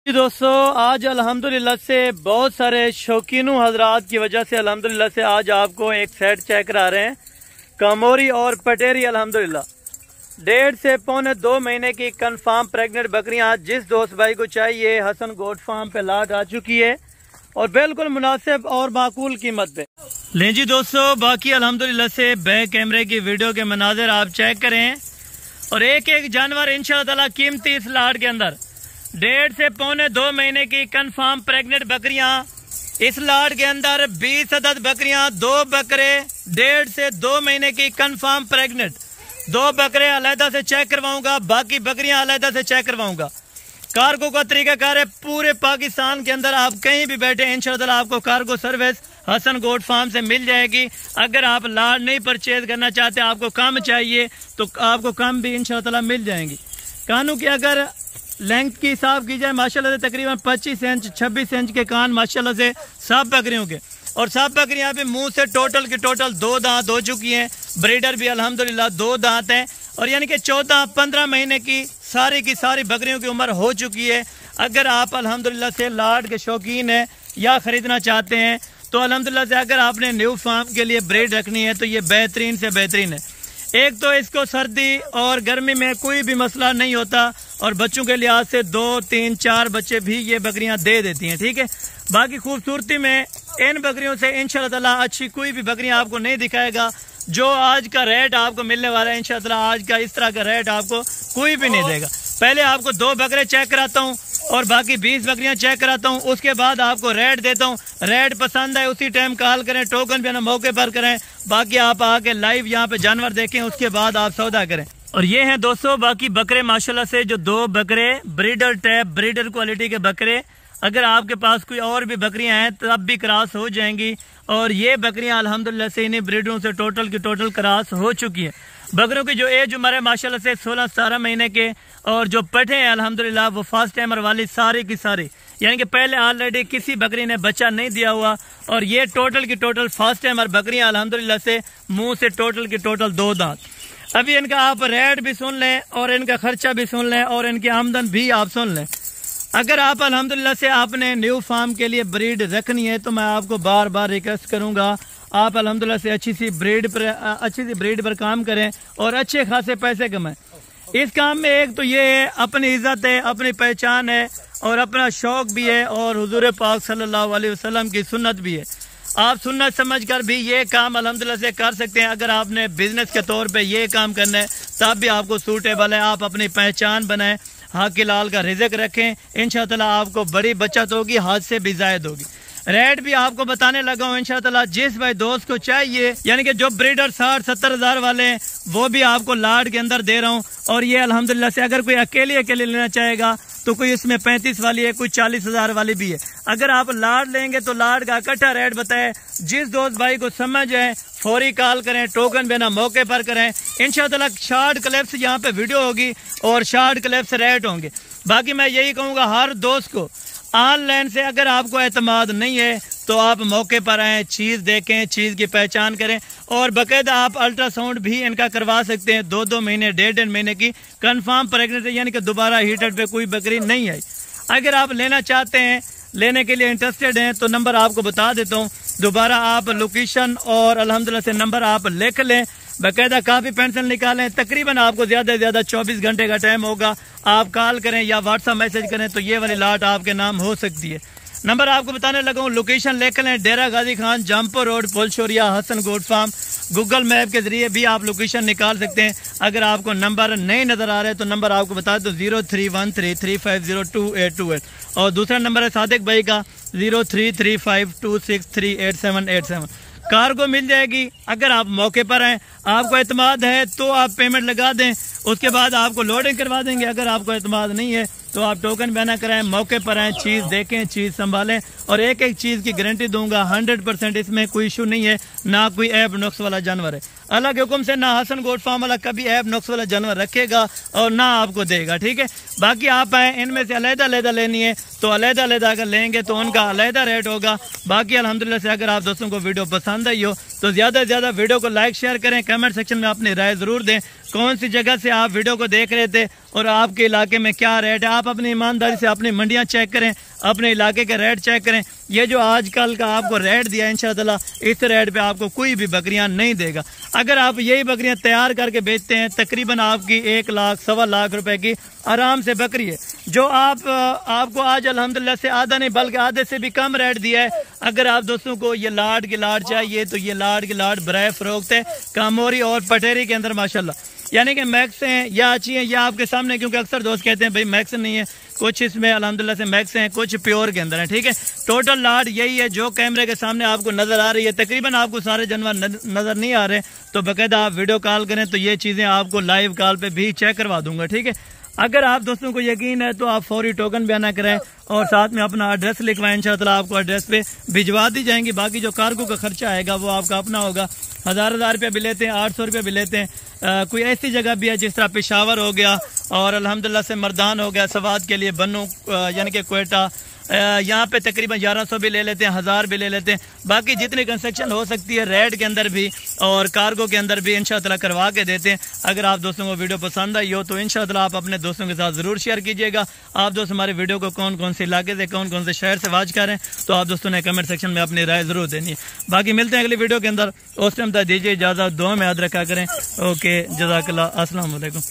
जी दोस्तों, आज अल्हम्दुलिल्लाह से बहुत सारे शौकीनों हजरात की वजह से अल्हम्दुलिल्लाह से आज आपको एक सेट चेक करा रहे हैं। कामोरी और पटेरी अल्हम्दुलिल्लाह 1.5 से पौने 2 महीने की कंफर्म प्रेग्नेंट बकरियां आज जिस दोस्त भाई को चाहिए हसन गोट फार्म पे लाट आ चुकी है और बिल्कुल मुनासिब और माकूल कीमत पे। लें जी दोस्तों, बाकी अल्हम्दुलिल्लाह से बैक कैमरे की वीडियो के मनाजिर आप चेक करें और एक एक जानवर इंशाअल्लाह कीमती इस लाट के अंदर 1.5 से पौने 2 महीने की कंफर्म प्रेग्नेंट बकरियां इस लाट के अंदर 20 अदद बकरियां, 2 बकरे 1.5 से 2 महीने की कंफर्म प्रेग्नेंट, 2 बकरे अलहदा से चेक करवाऊंगा, बाकी बकरियां अलहदा से चेक करवाऊंगा। कार्गो का तरीकाकार है, पूरे पाकिस्तान के अंदर आप कहीं भी बैठे इंशाअल्लाह आपको cargo service Hasan goat farm से मिल जाएगी। अगर आप लाट नहीं परचेज करना चाहते, आपको कम चाहिए तो आपको कम भी इंशाअल्लाह मिल जाएंगी। कानों की अगर लेंथ की हिसाब की जाए माशाल्लाह से तकरीबन 25 इंच 26 इंच के कान माशाल्लाह से सब बकरियों के, और सब बकरियां भी मुंह से टोटल की टोटल 2 दांत हो चुकी हैं। ब्रीडर भी अल्हम्दुलिल्लाह 2 दांत हैं और यानी कि 14-15 महीने की सारी बकरियों की उम्र हो चुकी है। अगर आप अल्हम्दुलिल्लाह से लाट के शौकीन हैं या ख़रीदना चाहते हैं तो अल्हम्दुलिल्लाह से अगर आपने न्यू फार्म के लिए ब्रीड रखनी है तो ये बेहतरीन से बेहतरीन है। एक तो इसको सर्दी और गर्मी में कोई भी मसला नहीं होता और बच्चों के लिहाज से 2, 3, 4 बच्चे भी ये बकरियां दे देती हैं। ठीक है, बाकी खूबसूरती में इन बकरियों से इंशाअल्लाह अच्छी कोई भी बकरियां आपको नहीं दिखाएगा। जो आज का रेट आपको मिलने वाला है इंशाअल्लाह आज का इस तरह का रेट आपको कोई भी नहीं देगा। पहले आपको 2 बकरे चेक कराता हूँ और बाकी 20 बकरियां चेक कराता हूँ, उसके बाद आपको रेट देता हूँ। रेट पसंद है उसी टाइम कॉल करें, टोकन भी ना मौके पर करें, बाकी आप आके लाइव यहाँ पे जानवर देखें, उसके बाद आप सौदा करें। और ये हैं दोस्तों बाकी बकरे माशाल्लाह से जो 2 बकरे ब्रीडर टैप ब्रीडर क्वालिटी के बकरे। अगर आपके पास कोई और भी बकरियां हैं तब भी क्रॉस हो जाएंगी और ये बकरियां अल्हम्दुलिल्लाह से इन्हीं ब्रीडरों से टोटल की टोटल क्रॉस हो चुकी है। बकरों की जो एज उम्र है माशाल्लाह से 16-17 महीने के, और जो पठे हैं अल्हम्दुलिल्लाह वो फर्स्ट टाइमर वाली सारी की सारी, यानी कि पहले ऑलरेडी किसी बकरी ने बच्चा नहीं दिया हुआ, और ये टोटल की टोटल फर्स्ट टाइमर बकरियां अल्हम्दुलिल्लाह से मुंह से टोटल की टोटल 2 दांत। अभी इनका आप रेट भी सुन लें और इनका खर्चा भी सुन लें और इनकी आमदन भी आप सुन लें। अगर आप अल्हम्दुलिल्लाह से आपने न्यू फार्म के लिए ब्रीड रखनी है तो मैं आपको बार बार रिक्वेस्ट करूंगा आप अल्हम्दुलिल्लाह से अच्छी सी ब्रीड पर काम करें और अच्छे खासे पैसे कमाएं। इस काम में एक तो ये है अपनी इज्जत है, अपनी पहचान है और अपना शौक भी है और हुजूर पाक सल्लल्लाहु अलैहि वसल्लम की सुन्नत भी है। आप सुन्नत समझकर भी ये काम अल्हम्दुलिल्लाह से कर सकते हैं। अगर आपने बिजनेस के तौर पे ये काम करना है तब भी आपको सूटेबल है। आप अपनी पहचान बनाएं, हक लाल का रिज़्क रखें, इंशाअल्लाह आपको बड़ी बचत होगी, हाथ से भी जायद होगी। रेट भी आपको बताने लगा हूँ इंशाअल्लाह, जिस भाई दोस्त को चाहिए, यानी कि जो ब्रीडर 60-70 हज़ार वाले हैं वो भी आपको लाट के अंदर दे रहा हूँ। और ये अल्हम्दुलिल्लाह से अगर कोई अकेले लेना चाहेगा तो कोई इसमें 35 वाली है, कोई 40 हज़ार वाली भी है। अगर आप लाट लेंगे तो लाट का इकट्ठा रेट बताए, जिस दोस्त भाई को समझ है फौरी कॉल करें, टोकन बिना मौके पर करें। इंशाअल्लाह शॉर्ट क्लिप्स यहाँ पे वीडियो होगी और शॉर्ट क्लिप्स रेट होंगे। बाकी मैं यही कहूँगा हर दोस्त को, ऑनलाइन से अगर आपको एतमाद नहीं है तो आप मौके पर आएँ, चीज़ देखें, चीज़ की पहचान करें और बाकायदा आप अल्ट्रासाउंड भी इनका करवा सकते हैं। 2-2 महीने 1.5 महीने की कंफर्म प्रेगनेंट, यानी कि दोबारा हीटेड पे कोई बकरी नहीं आई। अगर आप लेना चाहते हैं, लेने के लिए इंटरेस्टेड हैं तो नंबर आपको बता देता हूँ दोबारा, आप लोकेशन और अल्हम्दुलिल्लाह से नंबर आप लिख लें, बाकायदा काफ़ी पेंशन निकालें। तकरीबन आपको ज़्यादा से ज़्यादा 24 घंटे का टाइम होगा। आप कॉल करें या व्हाट्सअप मैसेज करें तो ये वाली लाट आपके नाम हो सकती है। नंबर आपको बताने लगा हूँ, लोकेशन लिख लें, Dera Ghazi Khan, Jampur road, Pulshoria, Hasan goat farm. Google map के जरिए भी आप लोकेशन निकाल सकते हैं। अगर आपको नंबर नहीं नज़र आ रहा है तो नंबर आपको बता दो 031335022828 और दूसरा नंबर है सादिक भाई का 033526388787। कार्गो मिल जाएगी। अगर आप मौके पर हैं, आपको एतमाद है तो आप पेमेंट लगा दें, उसके बाद आपको लोडिंग करवा देंगे। अगर आपको एतमाद नहीं है तो आप टोकन बयाना कराएं, मौके पर आएँ, चीज़ देखें, चीज़ संभालें और एक एक चीज़ की गारंटी दूंगा 100%। इसमें कोई इशू नहीं है, ना कोई ऐब नुक्स वाला जानवर है। अल्लाह के हुक्म से ना हसन गोट फार्म वाला कभी ऐब नुक्स वाला जानवर रखेगा और ना आपको देगा। ठीक है, बाकी आप आए, इनमें से अलहदा लेनी है तो अलहदा अगर लेंगे तो उनका अलहदा रेट होगा। बाकी अल्हम्दुलिल्लाह से अगर आप दोस्तों को वीडियो पसंद आई हो तो ज़्यादा से ज़्यादा वीडियो को लाइक शेयर करें, कमेंट सेक्शन में अपनी राय ज़रूर दें। कौन सी जगह से आप वीडियो को देख रहे थे और आपके इलाके में क्या रेट है। आप अपनी ईमानदारी से अपनी मंडियां चेक करें, अपने इलाके के रेट चेक करें। ये जो आजकल का आपको रेट दिया इंशाअल्लाह, इस रेट पे आपको कोई भी बकरियां नहीं देगा। अगर आप यही बकरियां तैयार करके बेचते हैं, तकरीबन आपकी 1 लाख 1.25 लाख रुपए की आराम से बकरी है, जो आपको आज अल्हम्दुलिल्लाह से आधा नहीं बल्कि आधे से भी कम रेट दिया है। अगर आप दोस्तों को ये लाड की लाड चाहिए तो ये लाड की लाड बराए फरोख्त है कामोरी और पटेरी के अंदर माशाल्लाह, यानी कि मैक्स हैं या अच्छी हैं या आपके सामने, क्योंकि अक्सर दोस्त कहते हैं भाई मैक्स नहीं है, कुछ इसमें अल्हम्दुलिल्लाह से मैक्स हैं, कुछ प्योर के अंदर है। ठीक है, टोटल लाड यही है जो कैमरे के सामने आपको नजर आ रही है। तकरीबन आपको सारे जानवर नजर नहीं आ रहे तो बाकायदा आप वीडियो कॉल करें तो ये चीज़ें आपको लाइव कॉल पे भी चेक करवा दूंगा। ठीक है, अगर आप दोस्तों को यकीन है तो आप फौरी टोकन बयाना कराएं और साथ में अपना एड्रेस लिखवाएं, इंशाअल्लाह आपको एड्रेस पे भिजवा दी जाएंगी। बाकी जो कार्गो का खर्चा आएगा वो आपका अपना होगा। 1000 रुपया भी लेते हैं, 800 रुपया भी लेते हैं। कोई ऐसी जगह भी है जिस तरह पेशावर हो गया और अल्हम्दुलिल्लाह से मर्दान हो गया, सवाद के लिए बन्नू यानी कि क्वेटा, यहाँ पे तकरीबन 1100 भी ले लेते हैं, 1000 भी ले लेते हैं। बाकी जितनी कंस्ट्रक्शन हो सकती है रेड के अंदर भी और कार्गो के अंदर भी इंशाअल्लाह करवा के देते हैं। अगर आप दोस्तों को वीडियो पसंद आई हो तो इंशाअल्लाह आप अपने दोस्तों के साथ ज़रूर शेयर कीजिएगा। आप दोस्त हमारे वीडियो को कौन कौन से इलाके से, कौन कौन से शहर से वाच करें तो आप दोस्तों ने कमेंट सेक्शन में अपनी राय ज़रूर देनी है। बाकी मिलते हैं अगली वीडियो के अंदर, उस टाइम तक दीजिए इजाज़त, दुआ में याद रखा करें। ओके, जज़ाकल्लाह, अस्सलाम वालेकुम।